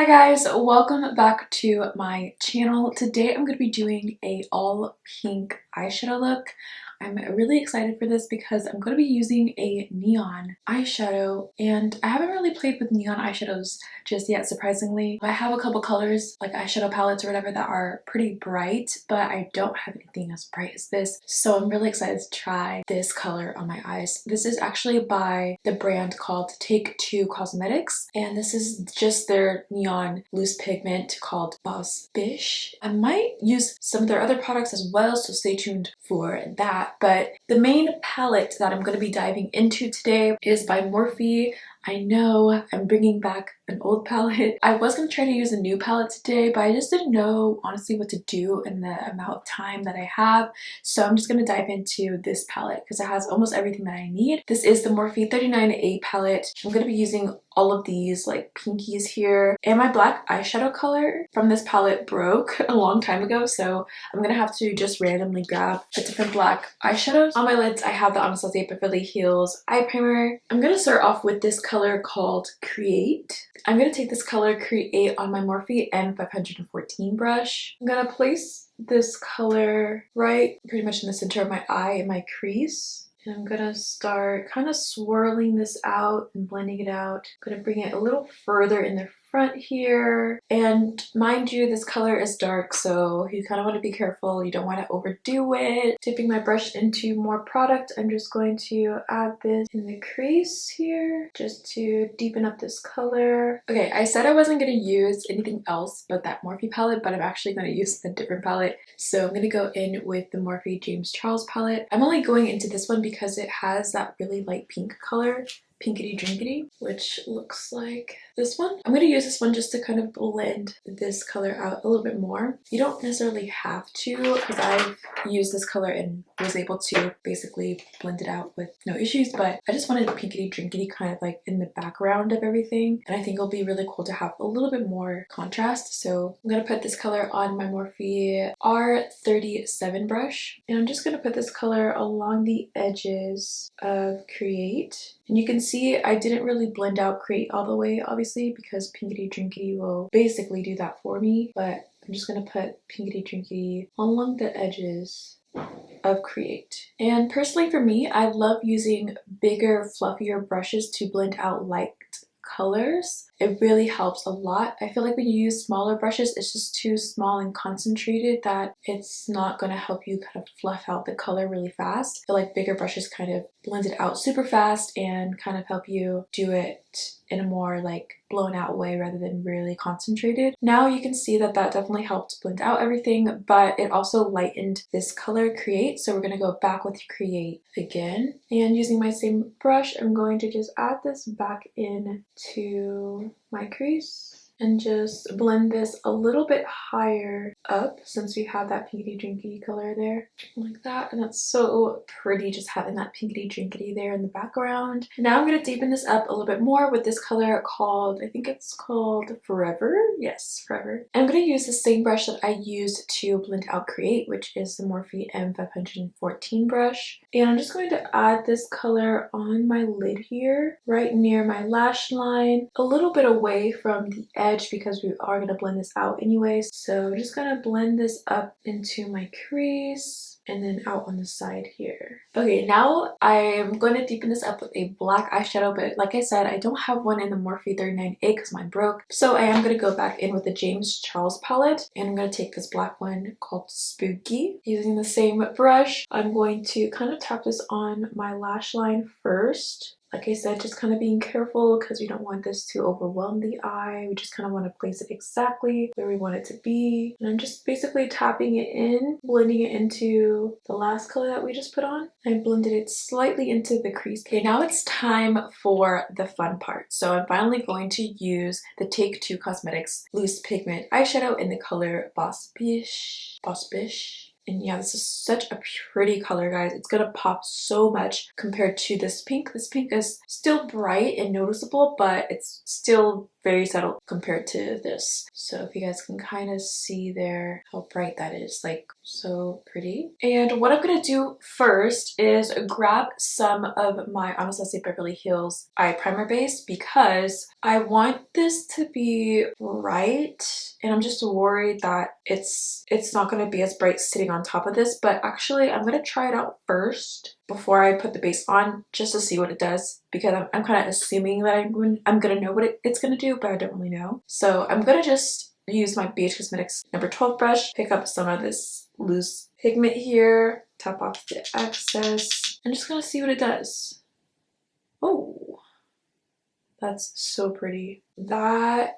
guys, welcome back to my channel. Today I'm going to be doing a all pink eyeshadow look. I'm really excited for this because I'm going to be using a neon eyeshadow, and I haven't really played with neon eyeshadows just yet, surprisingly. I have a couple colors like eyeshadow palettes or whatever that are pretty bright, but I don't have anything as bright as this, so I'm really excited to try this color on my eyes. This is actually by the brand called Take Two Cosmetics, and this is just their neon loose pigment called Spage. I might use some of their other products as well, so stay tuned for that. But the main palette that I'm going to be diving into today is by Morphe. I know I'm bringing back an old palette. I was going to try to use a new palette today, but I just didn't know honestly what to do in the amount of time that I have. So I'm just going to dive into this palette because it has almost everything that I need. This is the Morphe 39A palette. I'm going to be using all of these like pinkies here, and my black eyeshadow color from this palette broke a long time ago, so I'm gonna have to just randomly grab a different black eyeshadows. On my lids I have the Anastasia Beverly Hills eye primer. I'm gonna start off with this color called Create. I'm gonna take this color Create on my Morphe M514 brush. I'm gonna place this color right pretty much in the center of my eye in my crease. And I'm gonna start kind of swirling this out and blending it out. I'm gonna bring it a little further in the front here. And mind you, this color is dark, so you kind of want to be careful. You don't want to overdo it. Dipping my brush into more product, I'm just going to add this in the crease here just to deepen up this color. Okay, I said I wasn't going to use anything else but that Morphe palette, but I'm actually going to use a different palette. So I'm going to go in with the Morphe James Charles palette. I'm only going into this one because it has that really light pink color, Pinkity Drinkity, which looks like this one. I'm going to use this one just to kind of blend this color out a little bit more. You don't necessarily have to, because I've used this color and was able to basically blend it out with no issues, but I just wanted Pinkity Drinkity kind of like in the background of everything, and I think it'll be really cool to have a little bit more contrast. So I'm going to put this color on my Morphe R37 brush, and I'm just going to put this color along the edges of Create. And you can see I didn't really blend out Create all the way, obviously, because Pinkity Drinkity will basically do that for me. But I'm just going to put Pinkity Drinkity along the edges of Create. And personally for me, I love using bigger, fluffier brushes to blend out light colors. It really helps a lot. I feel like when you use smaller brushes, it's just too small and concentrated that it's not going to help you kind of fluff out the color really fast. I feel like bigger brushes kind of blend it out super fast and kind of help you do it in a more like blown out way rather than really concentrated. Now you can see that that definitely helped blend out everything, but it also lightened this color Create. So we're going to go back with Create again, and using my same brush, I'm going to just add this back in to my crease and just blend this a little bit higher up since we have that Pinkity Drinkity color there, like that. And that's so pretty just having that Pinkity Drinkity there in the background. Now I'm going to deepen this up a little bit more with this color called, I think it's called Forever. Yes, Forever. And I'm going to use the same brush that I used to blend out Create, which is the Morphe M514 brush. And I'm just going to add this color on my lid here, right near my lash line, a little bit away from the edge because we are going to blend this out anyways. So I'm just going to blend this up into my crease and then out on the side here. Okay, now I'm going to deepen this up with a black eyeshadow, but like I said, I don't have one in the Morphe 39A because mine broke. So I am going to go back in with the James Charles palette, and I'm going to take this black one called Spooky. Using the same brush, I'm going to kind of tap this on my lash line first. Like I said, just kind of being careful because we don't want this to overwhelm the eye. We just kind of want to place it exactly where we want it to be. And I'm just basically tapping it in, blending it into the last color that we just put on. I blended it slightly into the crease. Okay, now it's time for the fun part. So I'm finally going to use the Take Two Cosmetics Loose Pigment Eyeshadow in the color Boss Bish. And yeah, this is such a pretty color, guys. It's gonna pop so much compared to this pink. This pink is still bright and noticeable, but it's still very subtle compared to this. So if you guys can kind of see there how bright that is, like so pretty. And what I'm gonna do first is grab some of my Anastasia Beverly Hills eye primer base because I want this to be bright, and I'm just worried that it's not going to be as bright sitting on top of this. But actually I'm going to try it out first before I put the base on, just to see what it does, because I'm kind of assuming that I'm going to know what it's going to do, but I don't really know. So I'm going to just use my BH Cosmetics number 12 brush, pick up some of this loose pigment here, tap off the excess. I'm just going to see what it does. Oh, that's so pretty. Wow.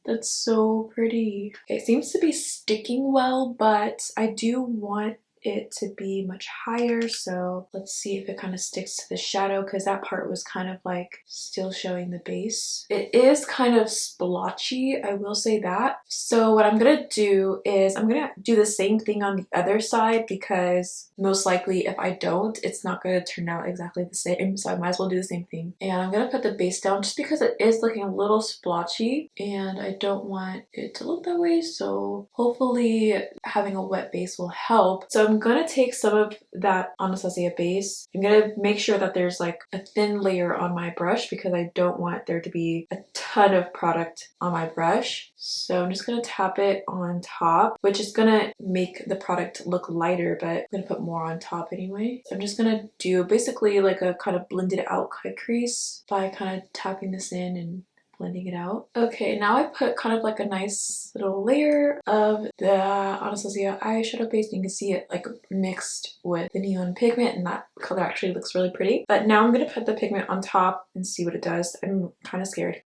That's so pretty. It seems to be sticking well, but I do want it to be much higher, so let's see if it kind of sticks to the shadow, because that part was kind of like still showing the base. It is kind of splotchy, I will say that. So what I'm gonna do is I'm gonna do the same thing on the other side, because most likely if I don't, it's not gonna turn out exactly the same, so I might as well do the same thing. And I'm gonna put the base down just because it is looking a little splotchy and I don't want it to look that way, so hopefully having a wet base will help. So I'm gonna take some of that Anastasia base. I'm gonna make sure that there's like a thin layer on my brush because I don't want there to be a ton of product on my brush. So I'm just gonna tap it on top, which is gonna make the product look lighter, but I'm gonna put more on top anyway. So I'm just gonna do basically like a kind of blended out cut crease by kind of tapping this in and blending it out. Okay, now I put kind of like a nice little layer of the Anastasia eyeshadow base. You can see it like mixed with the neon pigment, and that color actually looks really pretty. But now I'm gonna put the pigment on top and see what it does. I'm kind of scared.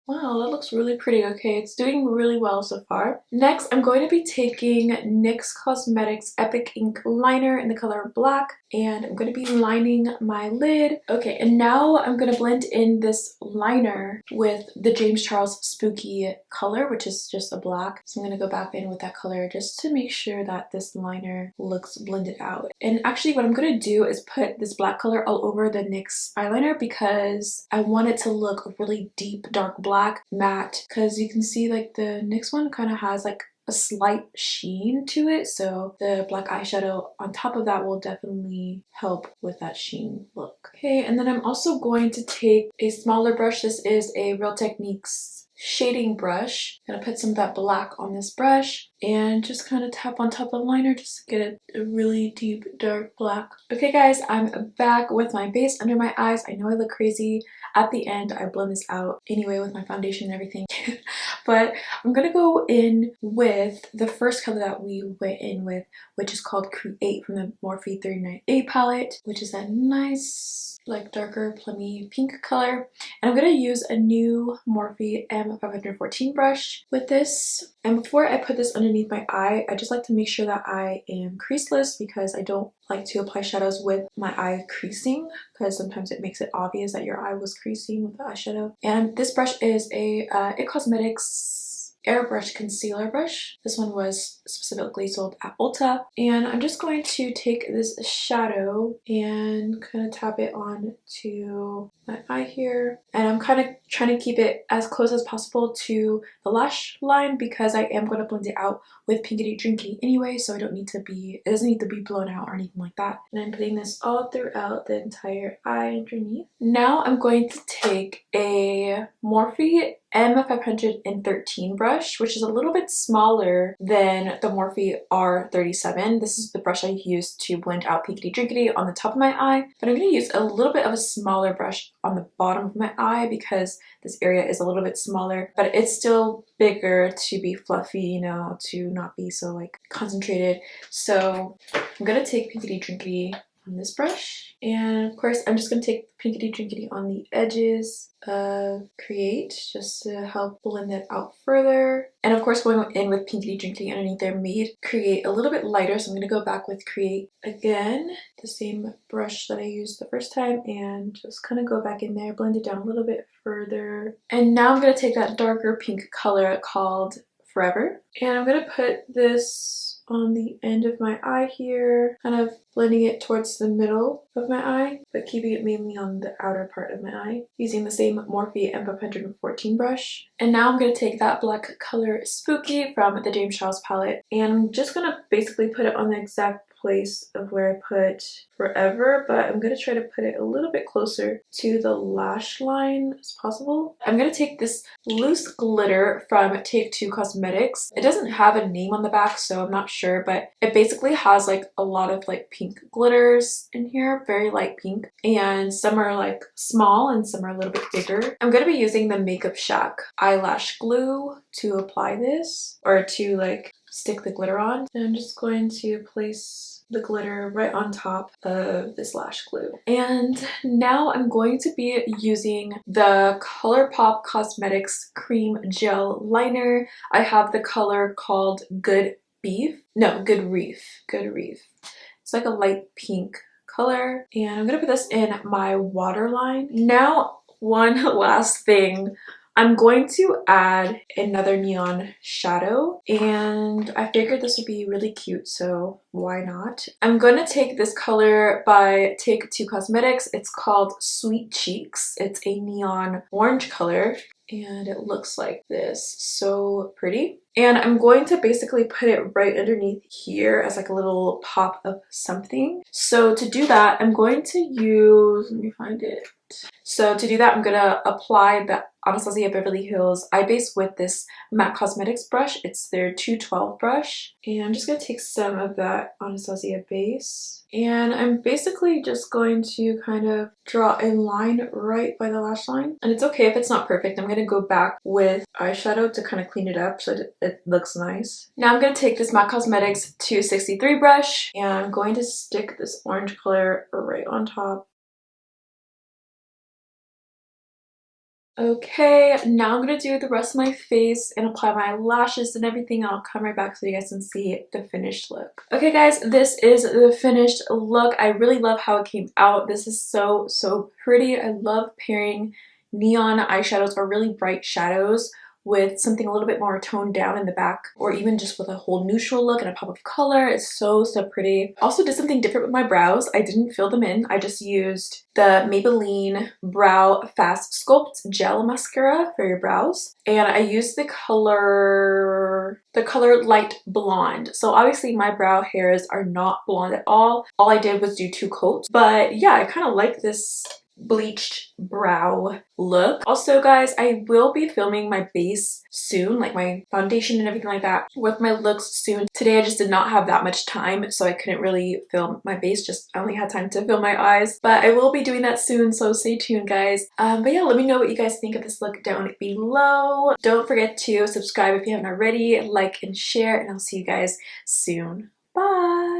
Wow, that looks really pretty. Okay, it's doing really well so far. Next, I'm going to be taking NYX Cosmetics Epic Ink Liner in the color Black, and I'm going to be lining my lid. Okay, and now I'm going to blend in this liner with the James Charles Spooky color, which is just a black. So I'm going to go back in with that color just to make sure that this liner looks blended out. And actually what I'm going to do is put this black color all over the NYX eyeliner because I want it to look a really deep, dark black matte, because you can see like the NYX one kind of has like a slight sheen to it, so the black eyeshadow on top of that will definitely help with that sheen look. Okay, and then I'm also going to take a smaller brush. This is a Real Techniques shading brush. I'm gonna put some of that black on this brush and just kind of tap on top of the liner just to get a really deep dark black. Okay guys, I'm back with my base under my eyes. I know I look crazy. At the end I blend this out anyway with my foundation and everything. But I'm gonna go in with the first color that we went in with, which is called Create from the Morphe 39A palette, which is that nice like darker plummy pink color. And I'm gonna use a new Morphe M514 brush with this. And before I put this underneath my eye, I just like to make sure that I am creaseless because I don't like to apply shadows with my eye creasing, because sometimes it makes it obvious that your eye was creasing with the eyeshadow. And this brush is a It Cosmetics airbrush concealer brush. This one was specifically sold at Ulta, and I'm just going to take this shadow and kind of tap it on to my eye here, and I'm kind of trying to keep it as close as possible to the lash line because I am going to blend it out with Pinkity Drinkity anyway, so it doesn't need to be blown out or anything like that. And I'm putting this all throughout the entire eye underneath. Now I'm going to take a Morphe M513 brush, which is a little bit smaller than the Morphe R37. This is the brush I used to blend out Pinkity Drinkity on the top of my eye, but I'm going to use a little bit of a smaller brush on the bottom of my eye because this area is a little bit smaller, but it's still bigger to be fluffy, you know, to not be so like concentrated. So I'm going to take Pinkity Drinkity on this brush. And of course, I'm just going to take Pinkity Drinkity on the edges of Create just to help blend it out further. And of course, going in with Pinkity Drinkity underneath there made Create a little bit lighter, so I'm going to go back with Create again, the same brush that I used the first time, and just kind of go back in there, blend it down a little bit further. And now I'm going to take that darker pink color called Forever, and I'm going to put this on the end of my eye here, kind of blending it towards the middle of my eye, but keeping it mainly on the outer part of my eye, using the same Morphe M514 brush. And now I'm going to take that black color Spooky from the James Charles palette, and I'm just going to basically put it on the exact place of where I put Forever, but I'm going to try to put it a little bit closer to the lash line as possible. I'm going to take this loose glitter from Take Two Cosmetics. It doesn't have a name on the back, so I'm not sure, but it basically has like a lot of like pink glitters in here, very light pink, and some are like small and some are a little bit bigger. I'm going to be using the Makeup Shack eyelash glue to apply this, or to like stick the glitter on. And I'm just going to place the glitter right on top of this lash glue. And now I'm going to be using the ColourPop Cosmetics Cream Gel Liner. I have the color called Good Reef. Good Reef. It's like a light pink color, and I'm gonna put this in my waterline. Now, one last thing. I'm going to add another neon shadow, and I figured this would be really cute, so why not? I'm going to take this color by Take Two Cosmetics. It's called Sweet Cheeks. It's a neon orange color, and it looks like this. So pretty. And I'm going to basically put it right underneath here as like a little pop of something. So to do that, I'm going to use, let me find it. So to do that, I'm going to apply the Anastasia Beverly Hills Eye Base with this MAC Cosmetics brush. It's their 212 brush. And I'm just going to take some of that Anastasia base. And I'm basically just going to kind of draw a line right by the lash line. And it's okay if it's not perfect. I'm going to go back with eyeshadow to kind of clean it up so that it looks nice. Now I'm going to take this MAC Cosmetics 263 brush, and I'm going to stick this orange color right on top. Okay, now I'm going to do the rest of my face and apply my lashes and everything, and I'll come right back so you guys can see the finished look. Okay guys, this is the finished look. I really love how it came out. This is so pretty. I love pairing neon eyeshadows or really bright shadows with something a little bit more toned down in the back, or even just with a whole neutral look and a pop of color. It's so pretty. Also did something different with my brows. I didn't fill them in. I just used the Maybelline Brow Fast Sculpt Gel Mascara for your brows, and I used the color Light Blonde. So obviously my brow hairs are not blonde at all. All I did was do 2 coats, but yeah, I kind of like this bleached brow look. Also guys, I will be filming my base soon, like my foundation and everything like that with my looks soon. Today I just did not have that much time, so I couldn't really film my base. I only had time to film my eyes, but I will be doing that soon, so stay tuned guys. But yeah, let me know what you guys think of this look down below. Don't forget to subscribe if you haven't already, like and share, and I'll see you guys soon. Bye!